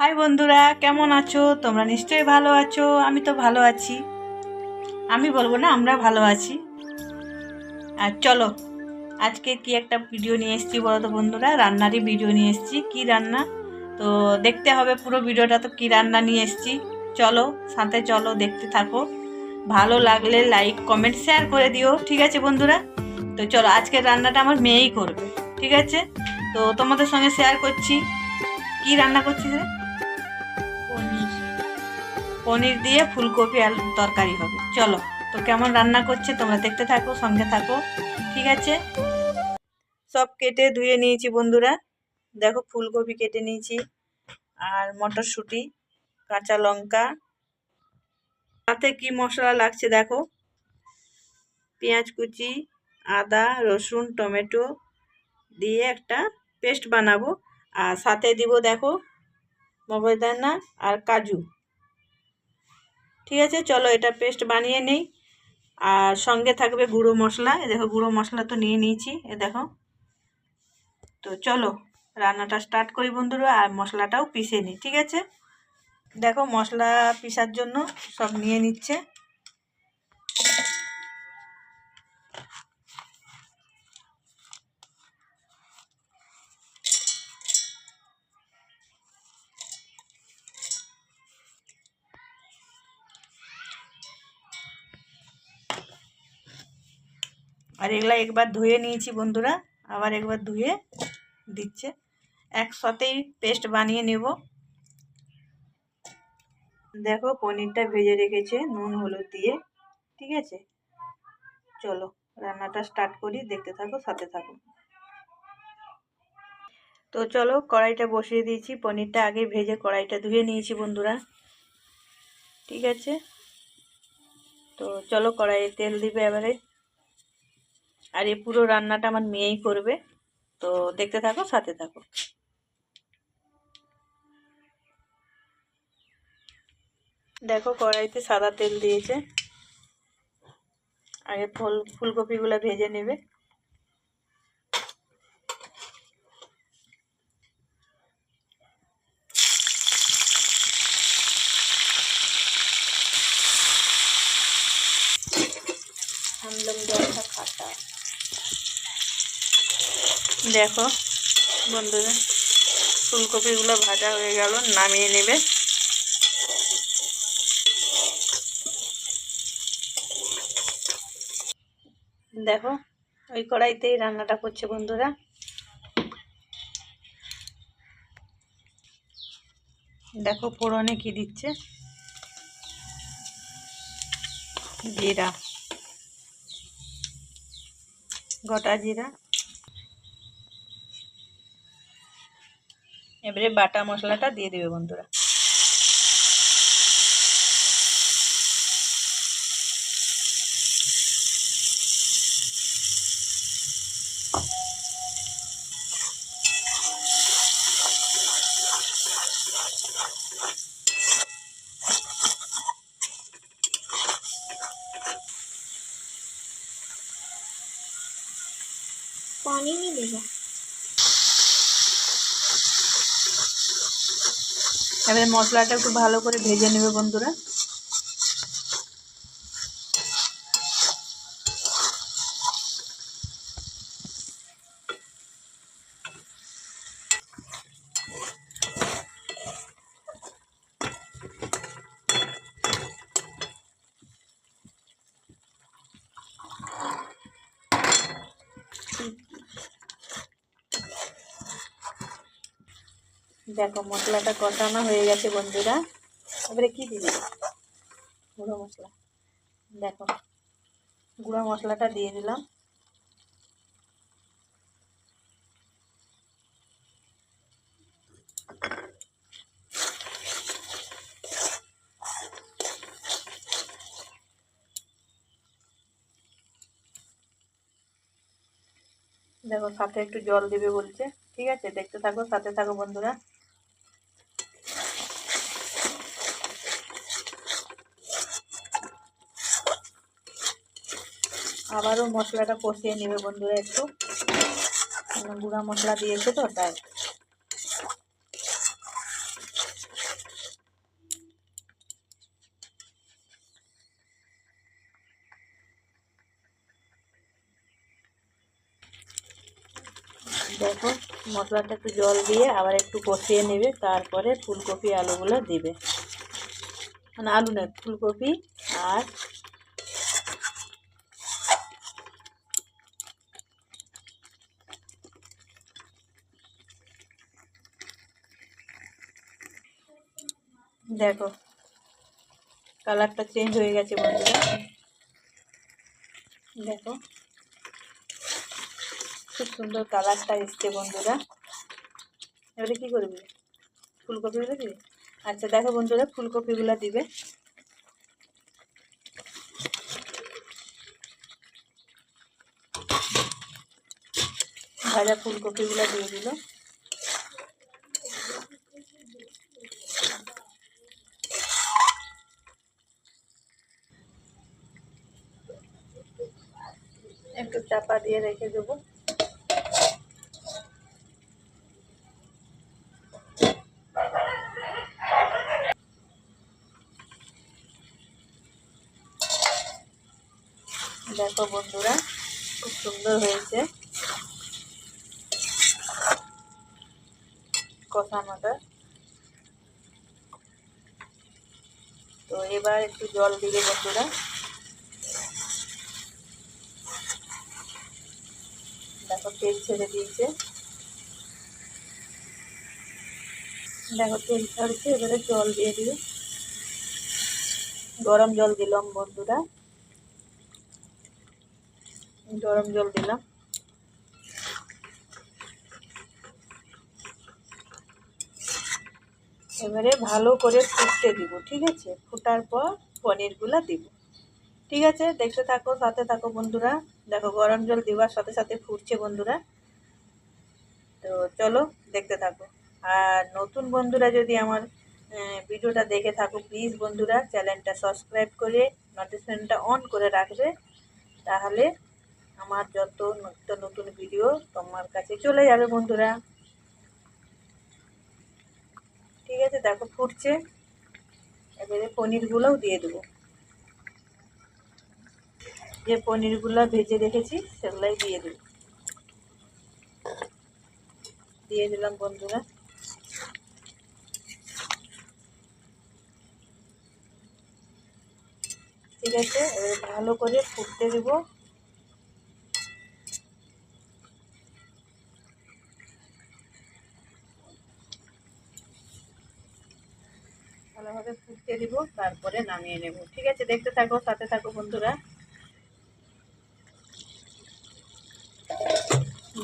High বন্ধুরা, কেমন আছো? তোমরা নিশ্চয়ই ভালো আছো। আমি তো ভালো আছি। আমি বলবো না, আমরা ভালো আছি। আর চলো, আজকে কি একটা ভিডিও নিয়ে এসেছি বলো তো বন্ধুরা? রান্নারই ভিডিও নিয়ে এসেছি। কি রান্না তো দেখতে হবে পুরো ভিডিওটা। তো কি রান্না নিয়ে এসেছি চলো, সাথে চলো, দেখতে থাকো। ভালো লাগলে লাইক কমেন্ট শেয়ার করে দিও, ঠিক আছে বন্ধুরা? তো চলো, আজকের রান্নাটা আমার মেয়েই করবে, ঠিক আছে? তো তোমাদের সঙ্গে শেয়ার করছি কি রান্না করছি রে। পনির দিয়ে ফুলকপি আলুর তরকারি হবে। চলো, তো কেমন রান্না করছে তোমরা দেখতে থাকো, সঙ্গে থাকো, ঠিক আছে? সব কেটে ধুয়ে নিয়েছি বন্ধুরা। দেখো, ফুলকপি কেটে নিয়েছি, আর মটরশুঁটি, কাঁচা লঙ্কা। তাতে কি মশলা লাগছে দেখো: পেঁয়াজ কুচি, আদা, রসুন, টমেটো দিয়ে একটা পেস্ট বানাবো। আর সাথে দিব দেখো মগজদানা আর কাজু। ঠিক আছে, চলো এটা পেস্ট বানিয়ে নেই। আর সঙ্গে থাকবে গুঁড়ো মশলা। এ দেখো, গুঁড়ো মশলা তো নিয়ে নিয়েছি, এ দেখো। তো চলো রান্নাটা স্টার্ট করি বন্ধুরা, আর মশলাটাও পিষে নিই, ঠিক আছে? দেখো, মশলা পিষার জন্য সব নিয়ে নিচ্ছে। আর এগুলা একবার ধুয়ে নিয়েছি বন্ধুরা, আবার একবার ধুয়ে দিচ্ছে। একসাথেই পেস্ট বানিয়ে নেব। দেখো, পনিরটা ভেজে রেখেছে নুন হলুদ দিয়ে, ঠিক আছে? চলো রান্নাটা স্টার্ট করি, দেখতে থাকো, সাথে থাকো। তো চলো, কড়াইটা বসিয়ে দিয়েছি। পনিরটা আগে ভেজে কড়াইটা ধুয়ে নিয়েছি বন্ধুরা, ঠিক আছে? তো চলো, কড়াইয়ে তেল দিবে এবারে। আর এই পুরো রান্নাটা আমার মেয়েই করবে, তো দেখতে থাকো, সাথে থাকো। দেখো, কড়াইতে সাদা তেল দিয়েছে। আগে ফুলকপিগুলো ভেজে নেবে। দেখো বন্ধুরা, ফুলকপিগুলো ভাজা হয়ে গেল, নামিয়ে নেবে। দেখো, ওই কড়াইতেই রান্নাটা করছে বন্ধুরা। দেখো ফোড়নে কি দিচ্ছে: জিরা, গোটা জিরা। এবারে বাটা মশলাটা দিয়ে দেবে বন্ধুরা। पानी नहीं देगा। এবারে মশলাটা একটু ভালো করে ভেজে নেবে বন্ধুরা। দেখো, মশলাটা কষানো হয়ে গেছে বন্ধুরা। এবারে কি দিবে? গুঁড়ো মশলা। দেখো, গুঁড়ো মশলাটা দিয়ে দিলাম। দেখো, সাথে একটু জল দিবে বলছে, ঠিক আছে? দেখতে থাকো, সাথে থাকো বন্ধুরা। আবারও মশলাটা কষিয়ে নেবে বন্ধুরা একটু। গুঁড়া মশলা দিয়েছে তো তাই। দেখো মশলাটা একটু জল দিয়ে আবার একটু কষিয়ে নেবে, তারপরে ফুলকপি আলুগুলো দিবে, মানে আলু নয় ফুলকপি। আর দেখো কালারটা চেঞ্জ হয়ে গেছে বন্ধুরা, দেখো খুব সুন্দর কালারটা এসছে বন্ধুরা। এবারে কী করবি, ফুলকপিগুলো দিবি। আচ্ছা দেখো বন্ধুরা ফুলকপিগুলো দিবে, ভাজা ফুলকপিগুলো দিয়ে দিল। একটু চাপা দিয়ে রেখে দেবো। দেখো বন্ধুরা খুব সুন্দর হয়েছে কষানোটা। তো এবার একটু জল দিবে বন্ধুরা। দেখো তেল ছেড়ে দিয়েছে, দেখো তেল ছাড়ছে, এবারে জল দিয়ে দিবে। গরম জল দিলাম বন্ধুরা, গরম জল দিলাম। এবারে ভালো করে ফুটতে দিব, ঠিক আছে, ফোটার পর পনিরগুলো দিব। ঠিক আছে দেখতে থাকো, সাথে থাকো বন্ধুরা। দেখো গরম জল দেওয়ার সাথে সাথে ফুটছে বন্ধুরা, তো চলো দেখতে থাকো। আর নতুন বন্ধুরা যদি আমার ভিডিওটা দেখে থাকো, প্লিজ বন্ধুরা চ্যানেলটা সাবস্ক্রাইব করে নোটিফিকেশনটা অন করে রাখবে, তাহলে আমার যত নতুন নতুন ভিডিও তোমার কাছে চলে যাবে বন্ধুরা। ঠিক আছে দেখো ফুটছে, এবারে পনিরগুলোও দিয়ে দেবো। যে পনিরগুলো ভেজে রেখেছি সেগুলাই দিয়ে দেবো, দিয়ে দিলাম বন্ধুরা। ঠিক আছে এবারে ভালো করে ফুটতে দেব। ভালোভাবে ফুটতে দিব, তারপরে নামিয়ে নেব। ঠিক আছে দেখতে থাকো, সাথে থাকো বন্ধুরা।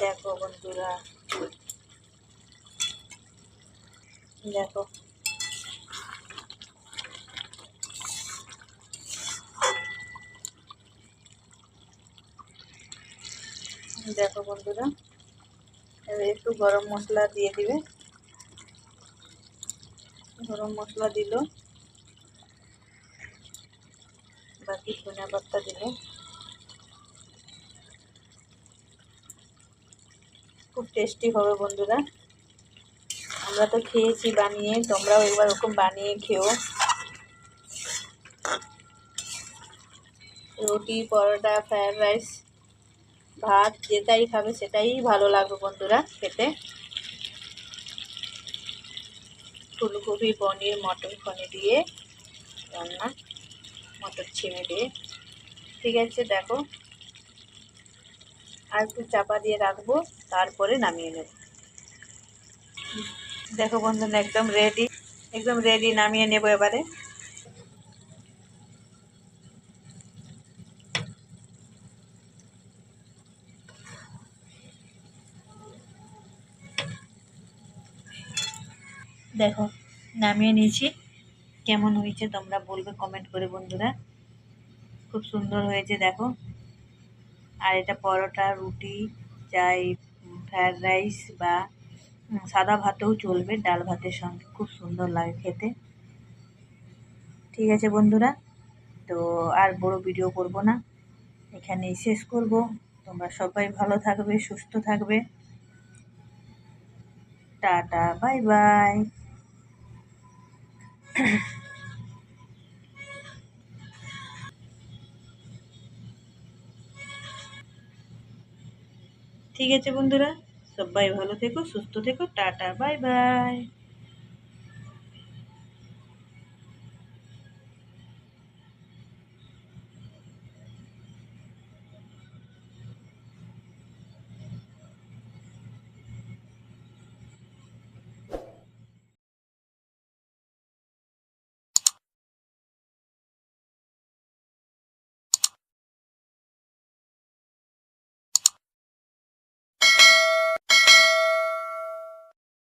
দেখো বন্ধুরা, দেখো দেখো বন্ধুরা, এবার একটু গরম মশলা দিয়ে দিবে। গরম মশলা দিল, বাকি ধনিয়া পাতা দিল। খুব টেস্টি হবে বন্ধুরা, আমরা তো খেয়েছি বানিয়ে, তোমরাও একবার ওরকম বানিয়ে খেও। রুটি, পরোটা, ফ্রায়েড রাইস, ভাত যেটাই খাবে সেটাই ভালো লাগবে বন্ধুরা খেতে। ফুলকপি, পনির, মটর পনির দিয়ে রান্না, মটর ছিমে দিয়ে। ঠিক আছে দেখো আর একটু চাপা দিয়ে রাখবো, তারপরে নামিয়ে নেব। দেখো বন্ধুরা একদম রেডি, একদম রেডি, নামিয়ে নেব এবারে। দেখো নামিয়ে নিয়েছি, কেমন হয়েছে তোমরা বলবে কমেন্ট করে বন্ধুরা। খুব সুন্দর হয়েছে দেখো। আর এটা পরোটা, রুটি, চাই, ফ্রায়েড রাইস বা সাদা ভাতেও চলবে, ডাল ভাতের সঙ্গে খুব সুন্দর লাগে খেতে। ঠিক আছে বন্ধুরা, তো আর বড় ভিডিও করব না, এখানেই শেষ করব। তোমরা সবাই ভালো থাকবে, সুস্থ থাকবে। Tata, bye bye. ঠিক আছে বন্ধুরা। সবাই ভালো থেকো, সুস্থ থেকো, টাটা, বাই বাই।